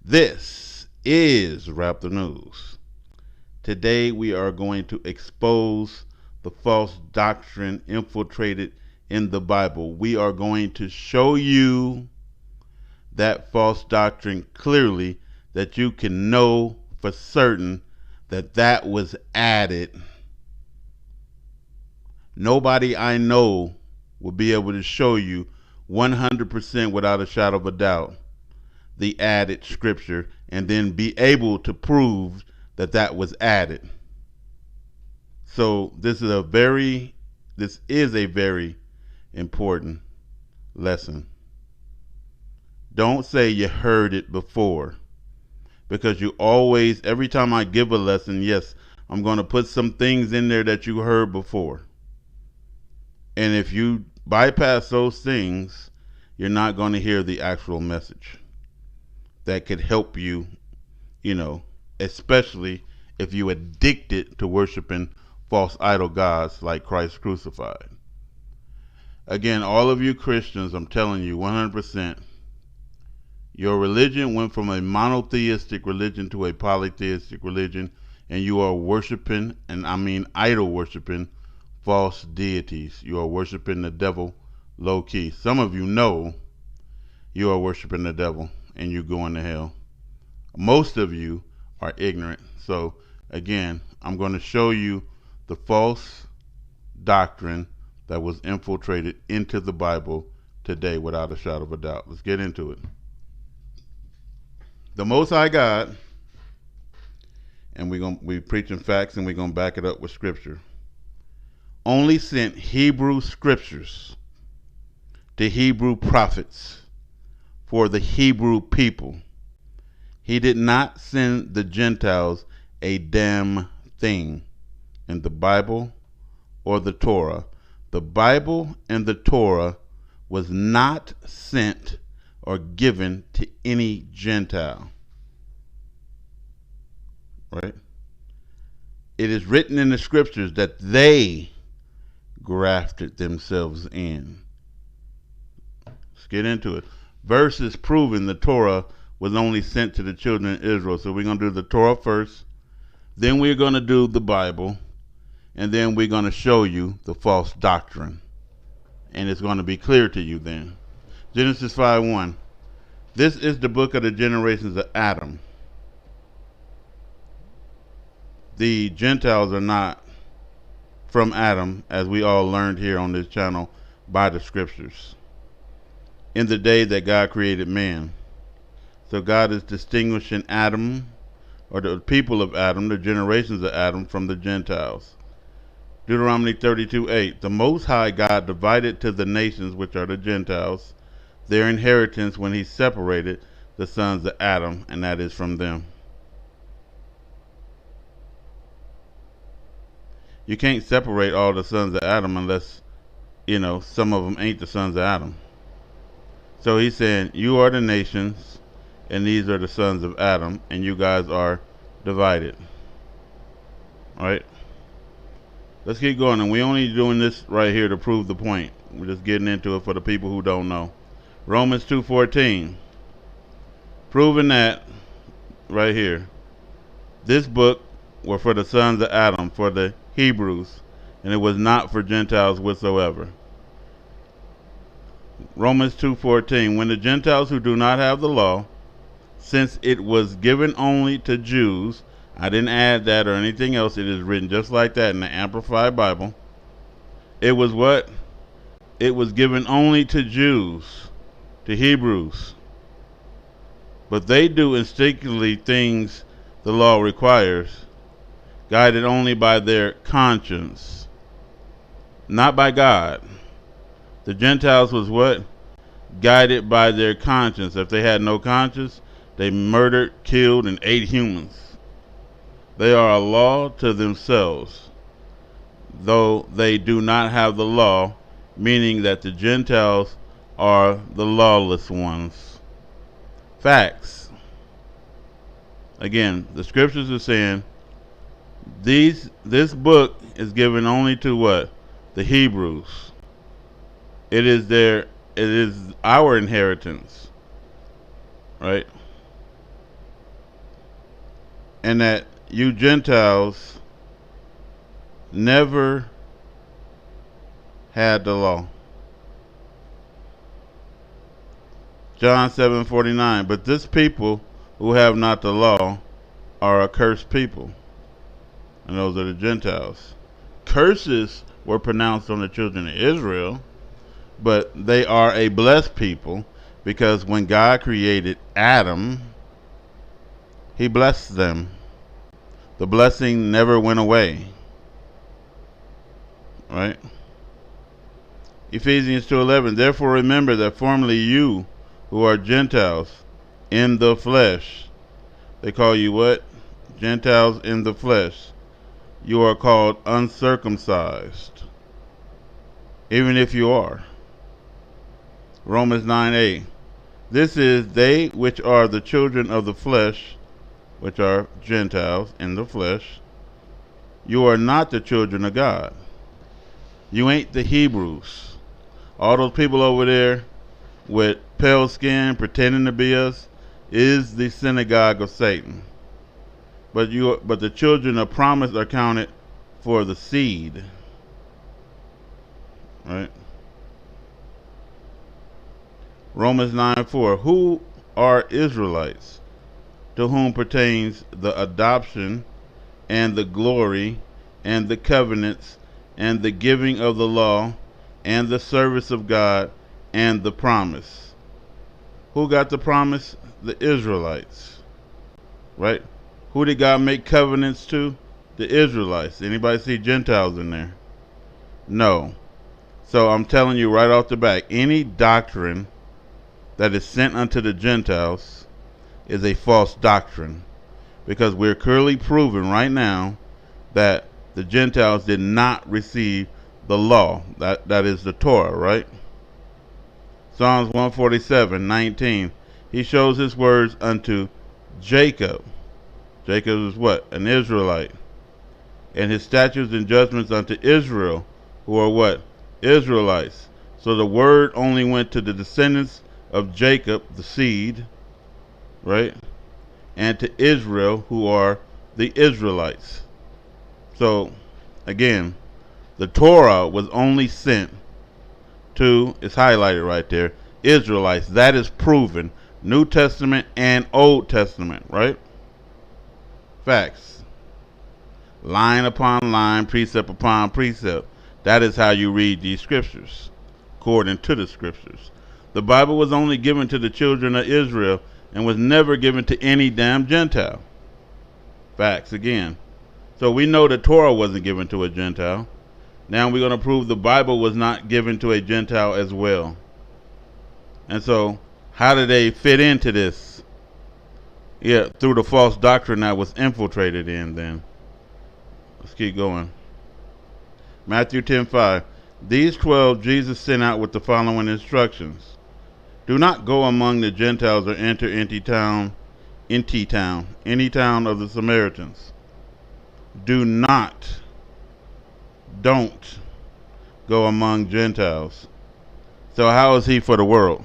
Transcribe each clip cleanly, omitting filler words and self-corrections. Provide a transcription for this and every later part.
This is Raptor News. Today we are going to expose the false doctrine infiltrated in the Bible. We are going to show you that false doctrine clearly, that you can know for certain that that was added. Nobody I know will be able to show you 100% without a shadow of a doubt the added scripture and then be able to prove that that was added. So this is a very important lesson. Don't say you heard it before, because you always, every time I give a lesson, yes, I'm going to put some things in there that you heard before. And if you bypass those things, you're not going to hear the actual message that could help you, especially if you're addicted to worshiping false idol gods like Christ crucified. Again, all of you Christians, I'm telling you 100%, your religion went from a monotheistic religion to a polytheistic religion, and you are worshiping, and I mean idol worshiping, false deities. You are worshiping the devil low key. Some of you know you are worshiping the devil and you're going to hell. Most of you are ignorant. So again, I'm going to show you the false doctrine that was infiltrated into the Bible today without a shadow of a doubt. Let's get into it. The Most High God, and we're preaching facts and we're going to back it up with scripture, only sent Hebrew scriptures to Hebrew prophets for the Hebrew people. He did not send the Gentiles a damn thing in the Bible or the Torah. The Bible and the Torah was not sent or given to any Gentile. Right? It is written in the scriptures that they grafted themselves in. Let's get into it. Verses proving the Torah was only sent to the children of Israel. So we're going to do the Torah first, then we're going to do the Bible, and then we're going to show you the false doctrine. And it's going to be clear to you then. Genesis 5:1. This is the book of the generations of Adam. The Gentiles are not from Adam, as we all learned here on this channel by the scriptures, in the day that God created man. So God is distinguishing Adam, or the people of Adam, the generations of Adam, from the Gentiles. Deuteronomy 32:8. The Most High God divided to the nations, which are the Gentiles, their inheritance when he separated the sons of Adam, and that is from them. You can't separate all the sons of Adam unless, some of them ain't the sons of Adam. So he's saying, you are the nations, and these are the sons of Adam, and you guys are divided. All right? Let's keep going, and we're only doing this right here to prove the point. We're just getting into it for the people who don't know. Romans 2:14. Proving that right here. This book was for the sons of Adam, for the Hebrews, and it was not for Gentiles whatsoever. Romans 2:14. When the Gentiles who do not have the law, since it was given only to Jews, I didn't add that or anything else, it is written just like that in the Amplified Bible. It was what? It was given only to Jews, to Hebrews. But they do instinctively things the law requires, guided only by their conscience, not by God. The Gentiles was what? Guided by their conscience. If they had no conscience, they murdered, killed, and ate humans. They are a law to themselves, though they do not have the law, meaning that the Gentiles are the lawless ones. Facts. Again, the scriptures are saying this book is given only to what? The Hebrews. It is our inheritance. Right? and that you Gentiles never had the law. John 7:49. But this people who have not the law are a cursed people. And those are the Gentiles. Curses were pronounced on the children of Israel, but they are a blessed people because when God created Adam, he blessed them. The blessing never went away. Right? Ephesians 2:11. Therefore remember that formerly you who are Gentiles in the flesh. They call you what? Gentiles in the flesh. You are called uncircumcised, even if you are. Romans 9:8. This is they which are the children of the flesh, which are Gentiles in the flesh. You are not the children of God. You ain't the Hebrews. All those people over there with pale skin pretending to be us is the synagogue of Satan. But the children of promise are counted for the seed. Right? Romans 9:4. Who are Israelites, to whom pertains the adoption and the glory and the covenants and the giving of the law and the service of God and the promise. Who got the promise? The Israelites. Right? Who did God make covenants to? The Israelites. Anybody see Gentiles in there? No. So I'm telling you right off the bat, any doctrine that is sent unto the Gentiles is a false doctrine, because we're clearly proven right now that the Gentiles did not receive the law. That is the Torah, right? Psalms 147:19. He shows his words unto Jacob. Jacob is what? An Israelite. And his statutes and judgments unto Israel, who are what? Israelites. So the word only went to the descendants of Jacob, the seed, right? And to Israel, who are the Israelites. So, again, the Torah was only sent to, it's highlighted right there, Israelites. That is proven. New Testament and Old Testament, right? Facts. Line upon line, precept upon precept. That is how you read these scriptures, according to the scriptures. The Bible was only given to the children of Israel and was never given to any damn Gentile. Facts again. So we know the Torah wasn't given to a Gentile. Now we're going to prove the Bible was not given to a Gentile as well. And so, how do they fit into this? Yeah, through the false doctrine that was infiltrated in then. Let's keep going. Matthew 10:5. These 12 Jesus sent out with the following instructions. Do not go among the Gentiles or enter any town of the Samaritans. Don't go among Gentiles. So how is he for the world?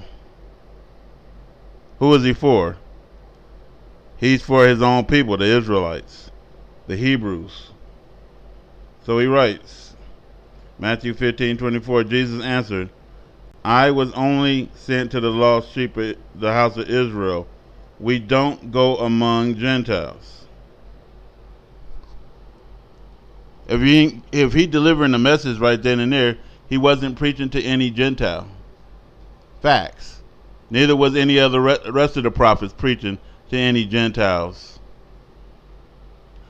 Who is he for? He's for his own people, the Israelites, the Hebrews. So he writes, Matthew 15:24, Jesus answered, I was only sent to the lost sheep of the house of Israel. We don't go among Gentiles. If he delivering the message right then and there, he wasn't preaching to any Gentile. Facts. Neither was any other rest of the prophets preaching to any Gentiles.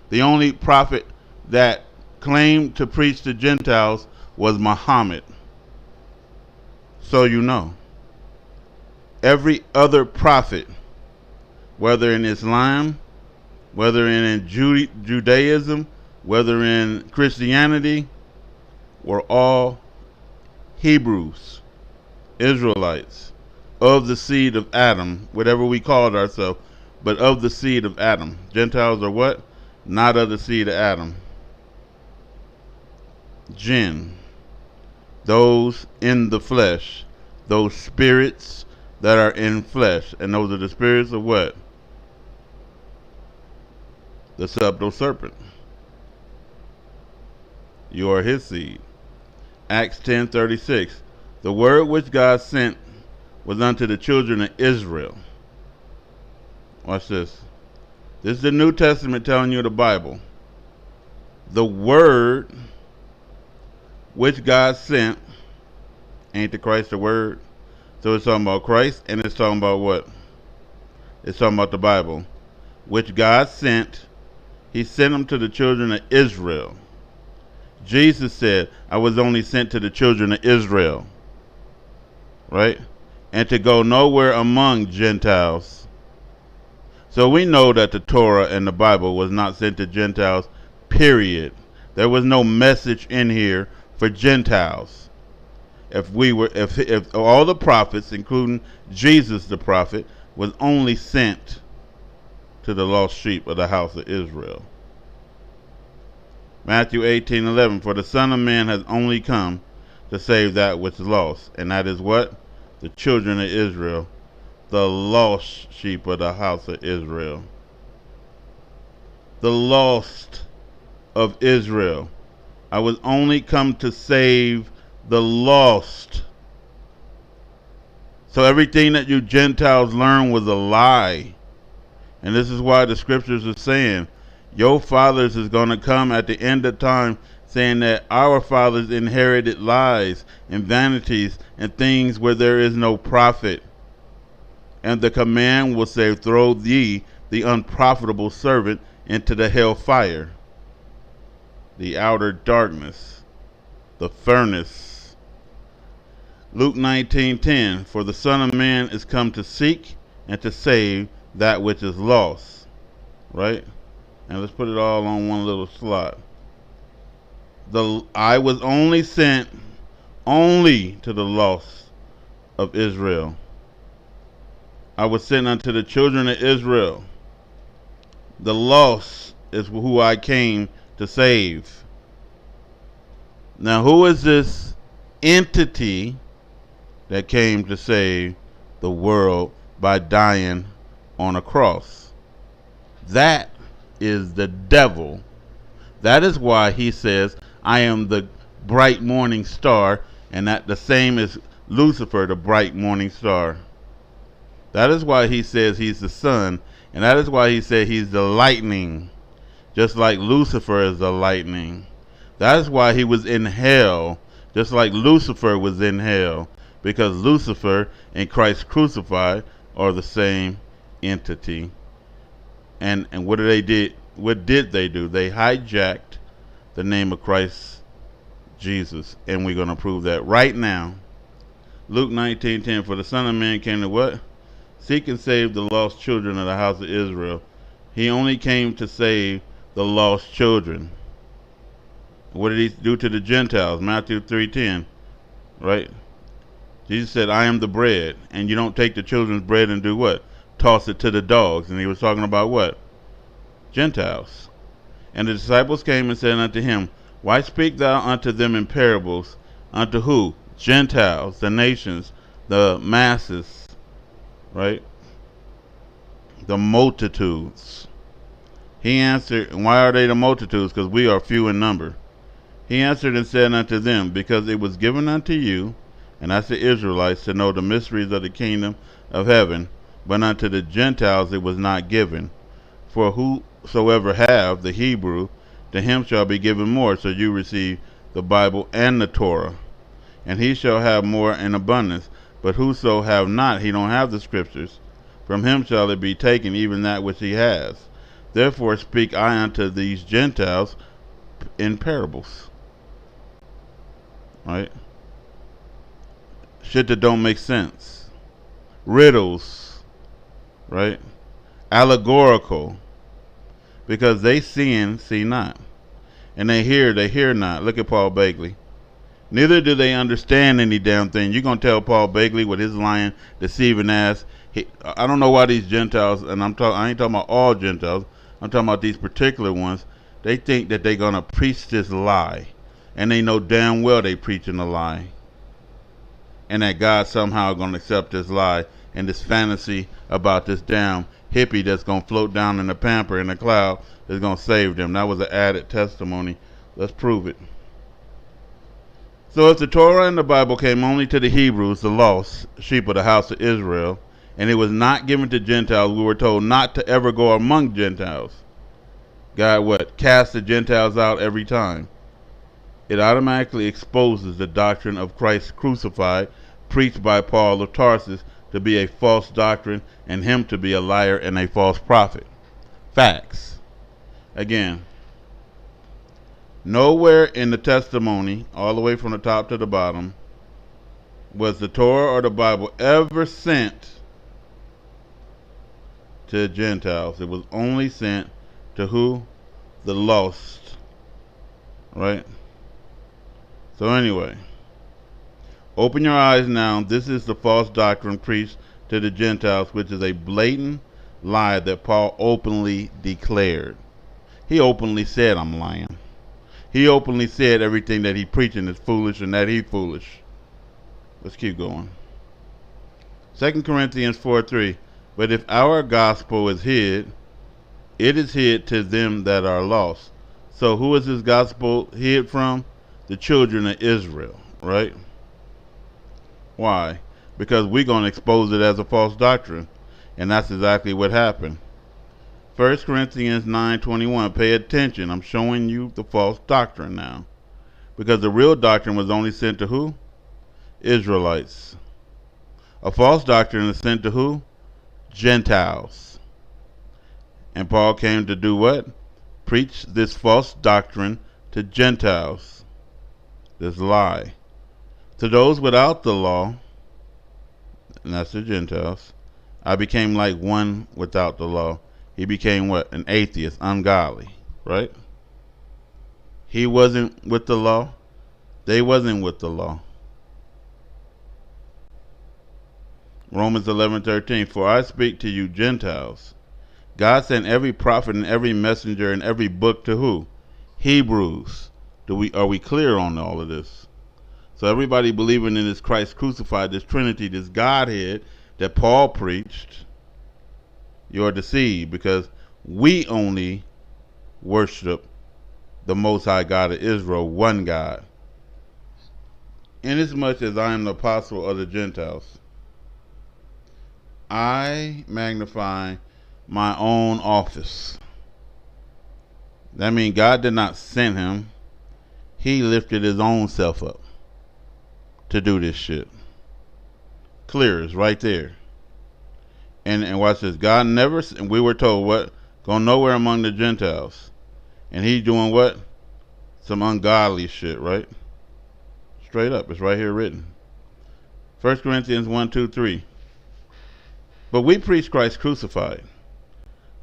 The only prophet that claimed to preach to Gentiles was Muhammad. So you know. Every other prophet, whether in Islam, whether in Judaism, whether in Christianity, were all Hebrews, Israelites, of the seed of Adam, whatever we called ourselves, but of the seed of Adam. Gentiles are what? Not of the seed of Adam. Jinn, those in the flesh, those spirits that are in flesh, and those are the spirits of what? the subtle serpent. You are his seed. Acts 10:36. The word which God sent was unto the children of Israel. Watch this. This is the New Testament telling you the Bible. The word which God sent, ain't the Christ the word? So it's talking about Christ, and it's talking about what? It's talking about the Bible. Which God sent, he sent them to the children of Israel. Jesus said, I was only sent to the children of Israel. Right? And to go nowhere among Gentiles. So we know that the Torah and the Bible was not sent to Gentiles, period. There was no message in here for Gentiles. If all the prophets, including Jesus the prophet, was only sent to the lost sheep of the house of Israel. Matthew 18:11, for the Son of Man has only come to save that which is lost. And that is what? The children of Israel, the lost sheep of the house of Israel. The lost of Israel. I was only come to save the lost. So everything that you Gentiles learned was a lie. And this is why the scriptures are saying, your fathers is going to come at the end of time saying that our fathers inherited lies and vanities and things where there is no profit. And the command will say, throw ye, the unprofitable servant, into the hell fire, the outer darkness, the furnace. Luke 19:10, for the Son of Man is come to seek and to save that which is lost. Right? And let's put it all on one little slot. I was only sent only to the lost of Israel. I was sent unto the children of Israel. The lost is who I came to save. Now, who is this entity that came to save the world by dying on a cross? That is the devil. That is why he says, I am the bright morning star, and that the same as Lucifer, the bright morning star. That is why he says he's the sun, and that is why he said he's the lightning, just like Lucifer is the lightning. That is why he was in hell, just like Lucifer was in hell, because Lucifer and Christ crucified are the same entity. And what did they do? What did they do? They hijacked the name of Christ Jesus, and we're going to prove that right now. Luke 19:10, for the Son of Man came to what? Seek and save the lost children of the house of Israel. He only came to save the lost children. What did he do to the Gentiles? Matthew 3:10, right? Jesus said, I am the bread, and you don't take the children's bread and do what? Toss it to the dogs. And he was talking about what? Gentiles. And the disciples came and said unto him, why speak thou unto them in parables? Unto who? Gentiles, the nations, the masses, right? The multitudes. He answered, and why are they the multitudes? Because we are few in number. He answered and said unto them, because it was given unto you, and that's the Israelites, to know the mysteries of the kingdom of heaven, but unto the Gentiles it was not given. For whosoever have the Hebrew, to him shall be given more. So you receive the Bible and the Torah. And he shall have more in abundance. But whoso have not, he don't have the scriptures. From him shall it be taken, even that which he has. Therefore speak I unto these Gentiles in parables. Right? Shit that don't make sense. Riddles. Right? Allegorical. Because they see not. And they hear not. Look at Paul Bagley. Neither do they understand any damn thing. You're going to tell Paul Bagley with his lying, deceiving ass. I don't know why these Gentiles, and I ain't talking about all Gentiles. I'm talking about these particular ones. They think that they're going to preach this lie. And they know damn well they preaching a lie. And that God somehow going to accept this lie and this fantasy about this damn hippie that's going to float down in a pamper in a cloud that's going to save them. That was an added testimony. Let's prove it. So if the Torah and the Bible came only to the Hebrews, the lost sheep of the house of Israel, and it was not given to Gentiles, we were told not to ever go among Gentiles. God what? Cast the Gentiles out every time. It automatically exposes the doctrine of Christ crucified, preached by Paul of Tarsus, to be a false doctrine, and him to be a liar and a false prophet. Facts. Again, nowhere in the testimony, all the way from the top to the bottom, was the Torah or the Bible ever sent to Gentiles. It was only sent to who? The lost. Right? So anyway, open your eyes now. This is the false doctrine preached to the Gentiles, which is a blatant lie that Paul openly declared. He openly said, I'm lying. He openly said everything that he preaching is foolish and that he's foolish. Let's keep going. 2 Corinthians 4:3. But if our gospel is hid, it is hid to them that are lost. So who is this gospel hid from? The children of Israel, right? Why? Because we're going to expose it as a false doctrine. And that's exactly what happened. 1 Corinthians 9:21. Pay attention. I'm showing you the false doctrine now. Because the real doctrine was only sent to who? Israelites. A false doctrine is sent to who? Gentiles. And Paul came to do what? Preach this false doctrine to Gentiles. This lie. To those without the law, and that's the Gentiles, I became like one without the law. He became what? An atheist, ungodly, right? He wasn't with the law. They wasn't with the law. Romans 11:13. For I speak to you Gentiles. God sent every prophet and every messenger and every book to who? Hebrews. Are we clear on all of this? So everybody believing in this Christ crucified, this Trinity, this Godhead that Paul preached, you're deceived, because we only worship the Most High God of Israel, one God. Inasmuch as I am the apostle of the Gentiles, I magnify my own office. That means God did not send him. He lifted his own self up to do this shit. Clear is right there. And watch this. God never, and we were told what? Go nowhere among the Gentiles. And he's doing what? Some ungodly shit, right? Straight up. It's right here written. 1 Corinthians 1:2-3. But we preach Christ crucified,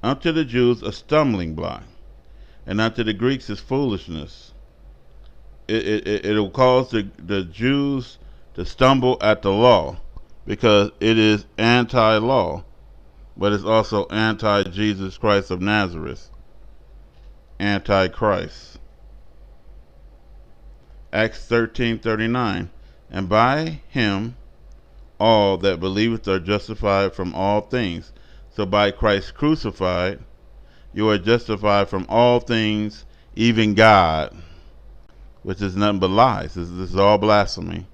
unto the Jews a stumbling block, and unto the Greeks is foolishness. It'll cause the Jews to stumble at the law, because it is anti-law, but it's also anti-Jesus Christ of Nazareth. Anti-Christ. Acts 13:39. And by him all that believeth are justified from all things. So by Christ crucified, you are justified from all things, even God, which is nothing but lies. This is all blasphemy,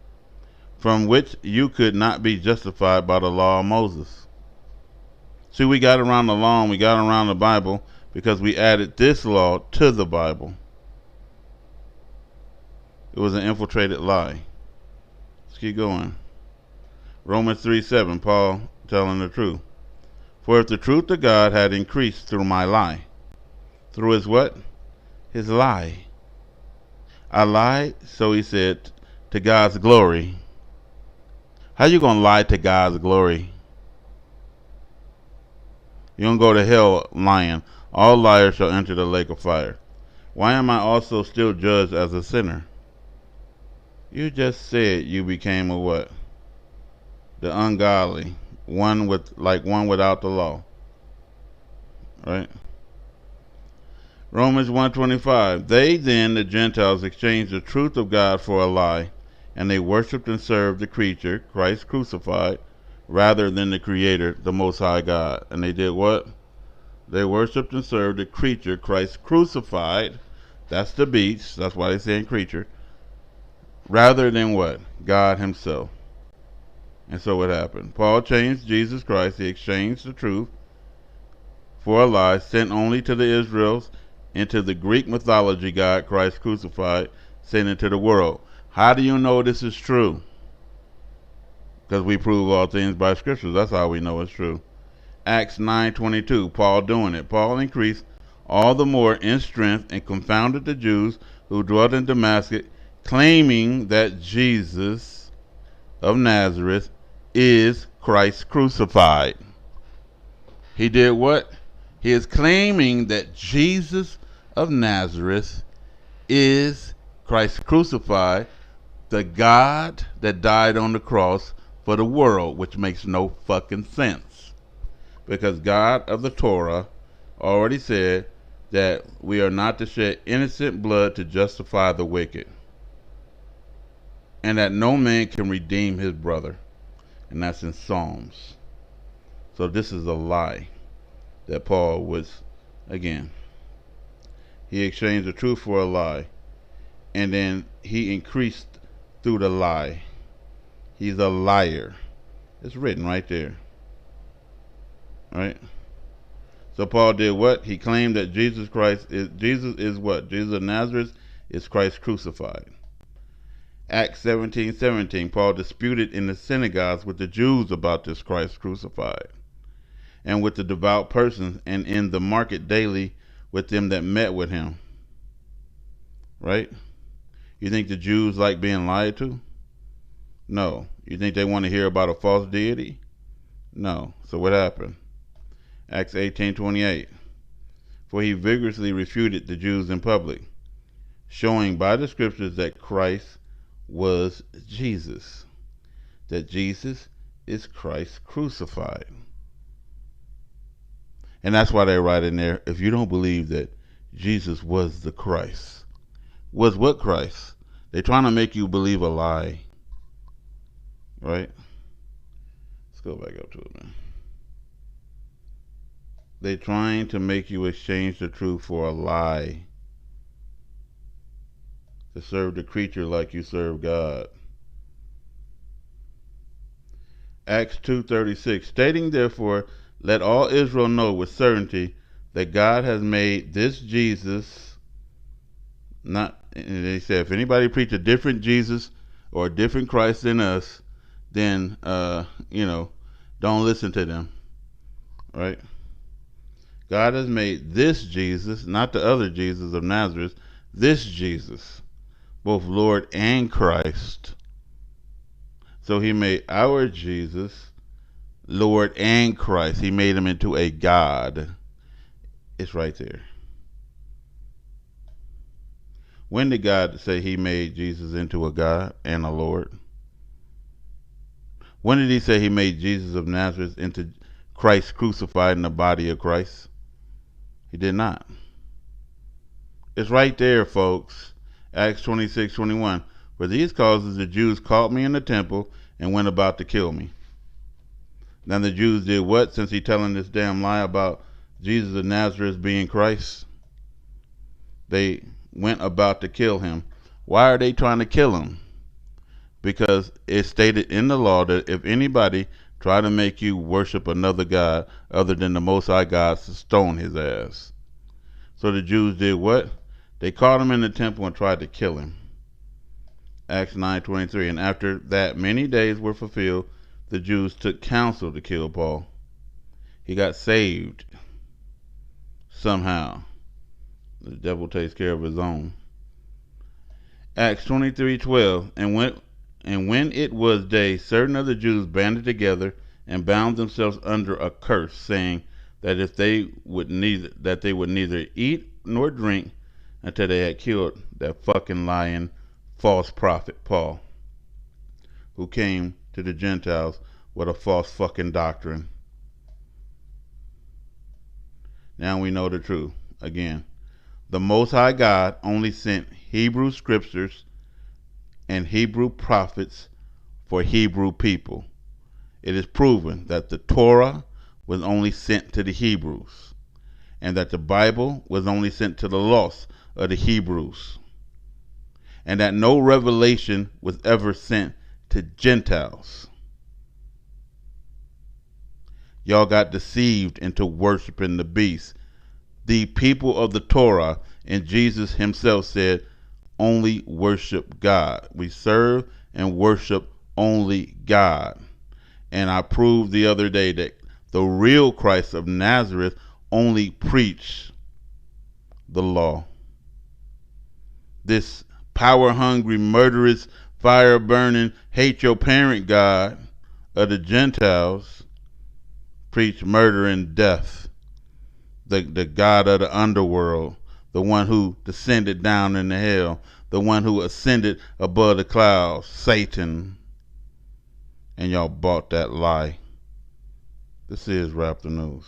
from which you could not be justified by the law of Moses. See, we got around the law and we got around the Bible because we added this law to the Bible. It was an infiltrated lie. Let's keep going. Romans 3:7, Paul telling the truth. For if the truth of God had increased through my lie, through his what? His lie. I lied, so he said, to God's glory. How you going to lie to God's glory? You're going to go to hell lying. All liars shall enter the lake of fire. Why am I also still judged as a sinner? You just said you became a what? The ungodly. One without the law. Right? Romans 1:25. They then, the Gentiles, exchanged the truth of God for a lie, and they worshipped and served the creature, Christ crucified, rather than the Creator, the Most High God. And they did what? They worshipped and served the creature Christ crucified. That's the beast. That's why they saying creature. Rather than what? God himself. And so what happened? Paul changed Jesus Christ. He exchanged the truth for a lie sent only to the Israels into the Greek mythology God Christ crucified sent into the world. How do you know this is true? Because we prove all things by scriptures. That's how we know it's true. Acts 9:22, Paul doing it. Paul increased all the more in strength and confounded the Jews who dwelt in Damascus, claiming that Jesus of Nazareth is Christ crucified. He did what? He is claiming that Jesus of Nazareth is Christ crucified, the God that died on the cross for the world, which makes no fucking sense. Because God of the Torah already said that we are not to shed innocent blood to justify the wicked, and that no man can redeem his brother. And that's in Psalms. So this is a lie that Paul was, again, he exchanged the truth for a lie, and then he increased through the lie. He's a liar. It's written right there. Right? So Paul did what? He claimed that Jesus is what? Jesus of Nazareth is Christ crucified. Acts 17:17, Paul disputed in the synagogues with the Jews about this Christ crucified, and with the devout persons, and in the market daily with them that met with him. Right? You think the Jews like being lied to? No. You think they want to hear about a false deity? No. So what happened? Acts 18:28, for he vigorously refuted the Jews in public, showing by the scriptures that Christ was Jesus, that Jesus is Christ crucified. And that's why they write in there, if you don't believe that Jesus was the Christ. Was what Christ? They're trying to make you believe a lie. Right? Let's go back up to it, man. They're trying to make you exchange the truth for a lie. To serve the creature like you serve God. Acts 2:36, stating therefore, let all Israel know with certainty that God has made this Jesus, not, and they said, if anybody preach a different Jesus or a different Christ than us, then, don't listen to them. Right? God has made this Jesus, not the other Jesus of Nazareth, this Jesus, both Lord and Christ. So he made our Jesus Lord and Christ. He made him into a God. It's right there. When did God say he made Jesus into a God and a Lord? When did he say he made Jesus of Nazareth into Christ crucified in the body of Christ? He did not. It's right there, folks. Acts 26:21. For these causes the Jews caught me in the temple and went about to kill me. Now the Jews did what, since he telling this damn lie about Jesus of Nazareth being Christ? They went about to kill him. Why are they trying to kill him? Because it's stated in the law that if anybody try to make you worship another God other than the Most High God, to stone his ass. So the Jews did what? They caught him in the temple and tried to kill him. Acts 9:23, and after that many days were fulfilled, the Jews took counsel to kill Paul. He got saved somehow. The devil takes care of his own. Acts 23:12, and when it was day, certain of the Jews banded together and bound themselves under a curse, saying that they would neither eat nor drink until they had killed that fucking lying false prophet Paul, who came to the Gentiles with a false fucking doctrine. Now we know the truth. Again, the Most High God only sent Hebrew scriptures and Hebrew prophets for Hebrew people. it is proven that the Torah was only sent to the Hebrews, and that the Bible was only sent to the lost of the Hebrews, and that no revelation was ever sent to Gentiles. Y'all got deceived into worshiping the beast. The people of the Torah and Jesus himself said, only worship God. We serve and worship only God. And I proved the other day that the real Christ of Nazareth only preached the law. This power-hungry, murderous, fire-burning, hate your parent God of the Gentiles preached murder and death. The God of the underworld, the one who descended down into hell, the one who ascended above the clouds, Satan. And y'all bought that lie. This is Raptor News.